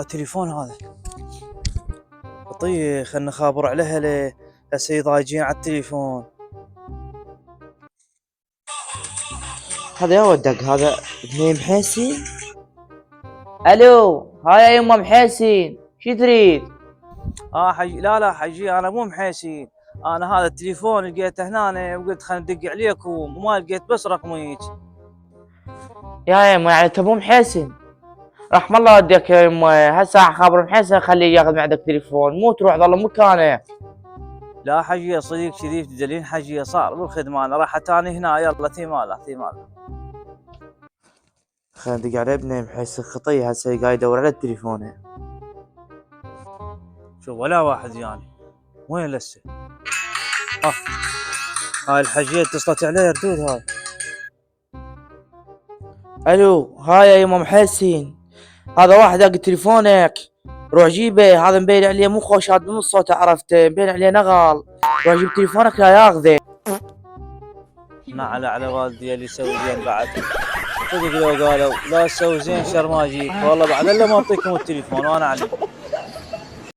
تليفون هذا طيب، خلنا نخابر عليها ليه هسه ضايجين على التليفون. هذا يا ودق، هذا ابن محيسين. الو، هاي يا يما محيسين، شو تريد؟ حجي، لا حجي، انا مو محيسين. انا هذا التليفون لقيته هنا وقلت خلنا ندق عليك وما لقيت بس رقميك. يا يما يعني انت مو محيسين؟ رحم الله والديك يا يما، هسه خابر محيسين خليه ياخذ من عندك تليفون، مو تروح ظل مكانه. لا حجي صديق شريف تدلين حجي، صار بالخدمه انا راح تاني هنا. يلا تي ماله. خلينا ندق على ابني محيسين خطيه، هسه قاعد يدور على تليفونه. شوف ولا واحد يعني، وين لسه؟ هاي الحجيه اتصلت عليه ردود هاي. الو، هاي يا يما محيسين، هذا واحد داق تليفونك، روح جيبه، هذا مبين عليه مو خوشات من الصوت، عرفته مبين عليه نغل، روح جيب تليفونك لا ياخذه. على والدي اللي يسوي زين بعد. صدق لو قالوا لا تسوي زين شر ما اجيك، والله بعد الا ما اعطيكم التليفون وانا عليكم.